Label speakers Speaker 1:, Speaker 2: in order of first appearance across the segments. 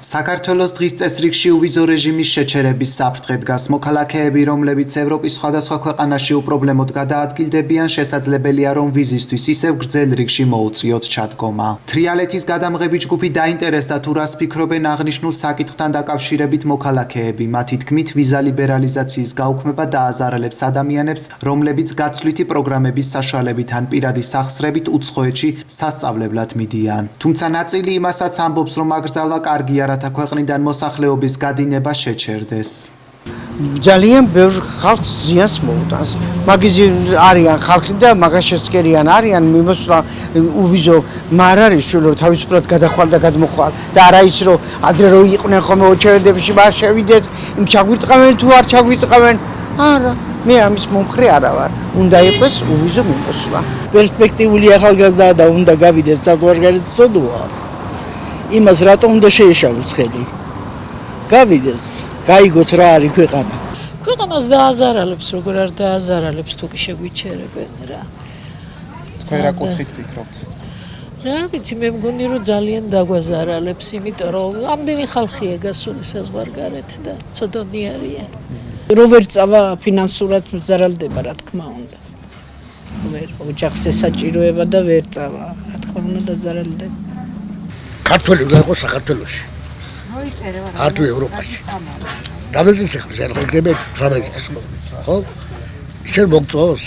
Speaker 1: საქართველოს დღის წესრიგში უვიზო რეჟიმის შეჩერების საფრთხე დგას. მოქალაქეები, რომლებიც ევროპის სხვადასხვა ქვეყანაში უპრობლემოდ გადაადგილდებიან, შესაძლებელია რომ ვიზისთვის ისევ გრძელ რიგში მოუწიოთ ჩადგომა. თრიალეთის გადამღები ჯგუფი დაინტერესდა თუ რას ფიქრობენ აღნიშნულ საკითხთან დაკავშირებით მოქალაქეები. მათი თქმით, ვიზა ლიბერალიზაციის გაუქმება დააზარალებს ადამიანებს, რომლებიც გაცვლითი პროგრამების საშუალებით ან პირადი სახსრებით უცხოეთში სასწავლებლად მიდიან. თუმცა ნაწილი იმასაც ამბობს, რომ აკრძალვა კარგია, რათა ქვეყნიდან მოსახლეობის გადინება შეჩერდეს.
Speaker 2: ძალიან ბევრ ხალხს ზიანს მოუტანს. მაგისი არიან ხალხი და მაგაშესკერიან არიან მიმოსვლა უვიზო მარ არის რომ თავისუფლად გადახვალ და გადმოხვალ და არა ის რომ ადრე რო იყვნენ ხოლმე ოჩერდებში მას შევიდეთ, იმ ჩაგვიტყავენ თუ არ ჩაგვიტყავენ. არა, მე ამის მომხრე არა ვარ. უნდა იყოს უვიზო მიმოსვლა. პერსპექტიული ახალგაზრდა და უნდა გავიდეს საზღვარგარეთსოდოა. იმას რატომ უნდა შეეშალოს ხელი? გავიდეს, გაიგოთ რა არის ქვეყანა.
Speaker 3: ქვეყანას დააზარალებს, როგორ არ დააზარალებს, თუ კი შეგვიჩერებენ რა.
Speaker 1: რა კუთხით ფიქრობთ?
Speaker 3: რა ვიცი, მე მგონი რომ ძალიან დაგვაზარალებს, იმიტომ რომ ამდენი ხალხია გასული საზღვარგარეთ და ცოდნი არიან.
Speaker 4: რო ვერ წავა ფინანსურად ზარალდება, რა თქმა უნდა. ვერ ოჯახს ესაჭიროება და ვერ წავა, რა თქმა უნდა დაზარალდება.
Speaker 5: ქართველი უნდა იყოს საქართველოში. არტო ევროპაში. დამეწეს ახლა შეიძლება 18 ხო? შენ მოგწოს.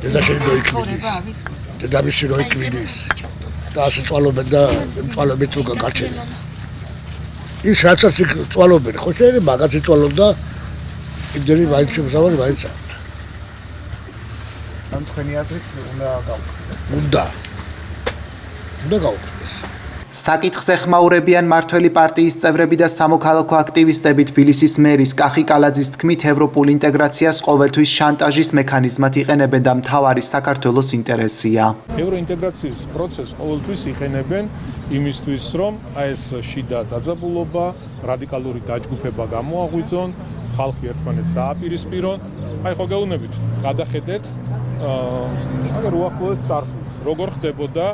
Speaker 5: დედაშენ მოიქმიდეს. დედამისი მოიქმიდეს. და ასე წვალობენ და წვალობენ თუ გაგარჩენენ. ის რასაც წვალობენ, ხო შეიძლება მაგაც წვალობდა იმდენი მაინც შემოსავალი მაინც არ.
Speaker 1: ან თქვენი აზრით უნდა გავუქმდეს.
Speaker 5: უნდა გავუქმდეს.
Speaker 1: საკითხზე ხმაურებიან მართველი პარტიის წევრები და სამოქალაქო აქტივისტები. თბილისის მერის კახი კალაძის თქმით, ევროპულ ინტეგრაციას ყოველთვის შანტაჟის მექანიზმად იყენებენ და მთავარი საქართველოს ინტერესია.
Speaker 6: ევროინტეგრაციის პროცესს ყოველთვის იყენებენ იმისთვის, რომ ეს შიდა დაძაბულობა, რადიკალური დაჯგუფება გამოაღვიძონ, ხალხი ერთმანეთს დააპირისპირონ. აი ხო გეუბნებით, გადახედეთ, აგერ უახლოეს წარსულს, როგორ ხდებოდა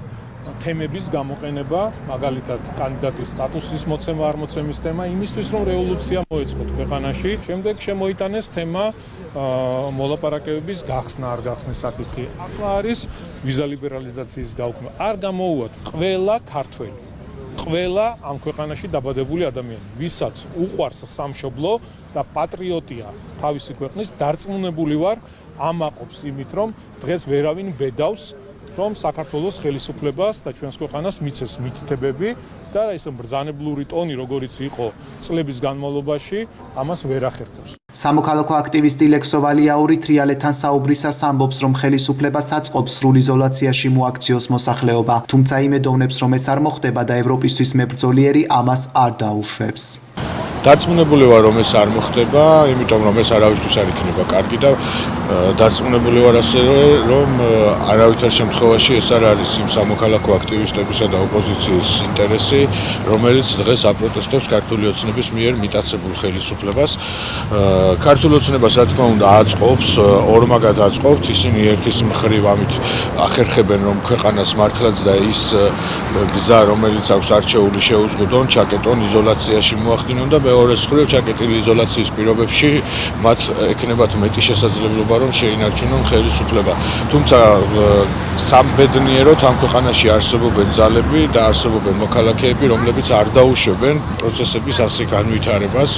Speaker 6: თემების გამოყენება, მაგალითად კანდიდატის სტატუსის მოცემა არ მოცემის თემა, იმისთვის რომ რევოლუცია მოეწყოთ ქვეყანაში. შემდეგ შემოიტანეს თემა მოლაპარაკებების გახსნა არ გახსნის საკითხი. ახლა არის ვიზა ლიბერალიზაციის გაუქმება. არ გამოუვათ ყველა ქართველი, ყველა ამ ქვეყანაში დაბადებული ადამიანი, ვისაც უყვარს სამშობლო და პატრიოტია თავისი ქვეყნის, დარწმუნებული ვარ, ამაყობს იმით, რომ დღეს ვერავინ ბედავს რომ საქართველოს ხელისუფლებას და ჩვენს ქვეყანას მიცეს მითითებები და ეს ბრძანებლური ტონი, როგორიც იყო წლების განმავლობაში, ამას ვერ ახერხებს.
Speaker 1: სამოქალაქო აქტივისტი ლექსო ვალიაური თრიალეთთან საუბრისას ამბობს, რომ ხელისუფლებას აწყობს სრულ იზოლაციაში მოაქციოს მოსახლეობა, თუმცა იმედოვნებს, რომ ეს არ მოხდება და ევროპისთვის მებრძოლიერი ამას არ დაუშვებს.
Speaker 7: დარწმუნებული ვარ, რომ ეს არ მოხდება, იმიტომ რომ ეს არავისთვის არ იქნება კარგი და დარწმუნებული ვარ ასე, რომ არავითარ შემთხვევაში ეს არ არის იმ სამოქალაქო აქტივისტებისა და ოპოზიციის ინტერესი, რომელიც დღეს აპროტესტებს ქართული ოცნების მიერ მიტაცებულ ხელისუფლებას. ქართული ოცნებას, რა თქმა უნდა, აწყობს, ორმაგად აწყობთ, ისინი ერთის მხრივ ამით ახერხებენ, რომ ქვეყანას მართლაც და ის გზა, რომელიც აქვს არჩეული შეუზღუდონ, ჩაკეტონ, იზოლაციაში მოახდინონ და მეორეს მხრივ ჩაკეტილი იზოლაციის პირობებში მათ ექნებათ მეტი შესაძლებლობა, რომ შეინარჩუნონ ხელისუფლება. თუმცა სამბედნიეროდ ამ ქვეყანაში არსებობენ ძალები და არსებობენ მოქალაქეები, რომლებიც არ დაუშვებენ პროცესების ასე განვითარებას,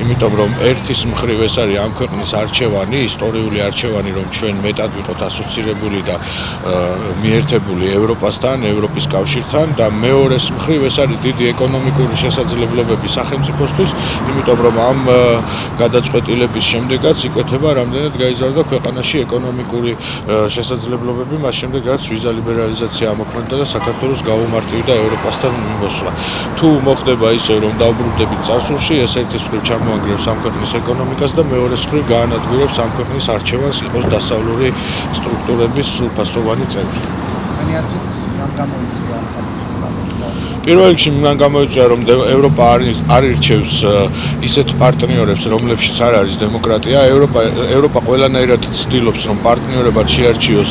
Speaker 7: იმიტომ რომ ერთის მხრივ ეს არის ამ ქვეყნის არჩევანი, ისტორიული არჩევანი, რომ ჩვენ მეტად ვიყოთ ასოცირებული და მიერთებული ევროპასთან, ევროპის კავშირთან და მეორეს მხრივ ეს არის დიდი ეკონომიკური შესაძლებლობები სახელმწიფოსთვის, იმიტომ რომ ამ გადაწყვეტილების შემდეგაც იკვეთება რამდენად გაიზარდა ქვეყანაში ეკონომიკური შესაძლებლობები, მას შემდეგ რაც ვიზა ლიბერალიზაცია ამოქმედდა და საქართველოს გაუმარტივდა ევროპასთან მიმოსვლა. თუ მოხდება ისე, რომ დავბრუნდებით წარსულში, ეს ერთის მხრივ ჩამოანგრევს ამ ქვეყნის ეკონომიკას და მეორეს მხრივ გაანადგურებს ამ ქვეყნის არჩევანს იყოს დასავლური სტრუქტურების სრულფასოვანი წევრი.
Speaker 1: თქვენი აზრით მან გამოიწვია ამ საკითხის წამოწყება?
Speaker 7: პირველ რიგში მან გამოიწვია, რომ ევროპა არ ირჩევს ისეთ პარტნიორებს, რომლებშიც არ არის დემოკრატია. ევროპა ყველანაირად ცდილობს, რომ პარტნიორებად შეარჩიოს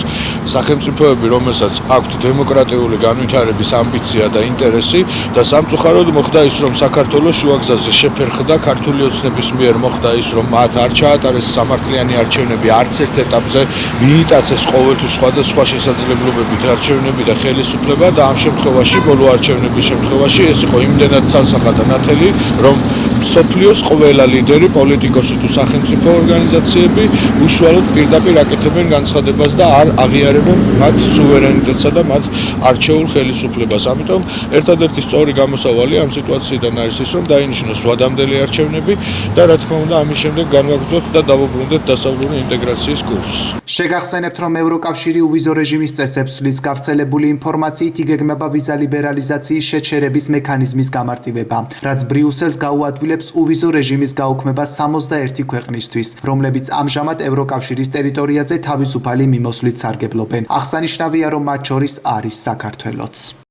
Speaker 7: სახელმწიფოები, რომელსაც აქვთ დემოკრატიული განვითარების ამბიცია და ინტერესი და სამწუხაროდ მოხდა ის, რომ საქართველოს შუაგზაზე შეფერხდა ქართული ოცნების მიერ მოხდა ის, რომ მათ არ ჩაატარეს სამართლიანი არჩევნები არც ერთ ეტაპზე, მიიტაცეს ყოველთვის სხვადასხვა შესაძლებლობებით არჩევნები და ხელისუფლება და ამ შემთხვევაში ბოლო არჩევნების შემთხვევაში ეს იყო იმდენად ცალსახად და ნათელი, რომ მსოფლიოს ყველა ლიდერი, პოლიტიკოსი თუ სახელმწიფო ორგანიზაციები უშუალოდ პირდაპირ აკეთებენ განცხადებას და არ აღიარებენ მათ სუვერენიტეტსა და მათ არჩეულ ხელისუფლებას. ამიტომ ერთადერთი სწორი გამოსავალი ამ სიტუაციიდან არის ის, რომ დაინიშნოს ვადამდელი არჩევნები და რა თქმა უნდა ამის შემდეგ განვაგრძოთ და დავუბრუნდეთ დასავლური ინტეგრაციის კურსს.
Speaker 1: შეგახსენებთ, რომ ევროკავშირი უვიზო რეჟიმის წესებს ცვლის. გავრცელებული ინფორმაციით იგეგმება ვიზა ლიბერალიზაციის შეჩერების მექანიზმის გამარტივება, რაც ბრიუსელს გაუადვილებს უვიზო რეჟიმის გაუქმებას 61 ქვეყნისთვის, რომლებიც ამჟამად ევროკავშირის ტერიტორიაზე თავისუფალი მიმოსვლით სარგებლობენ. აღსანიშნავია, რომ მათ შორის არის საქართველოც.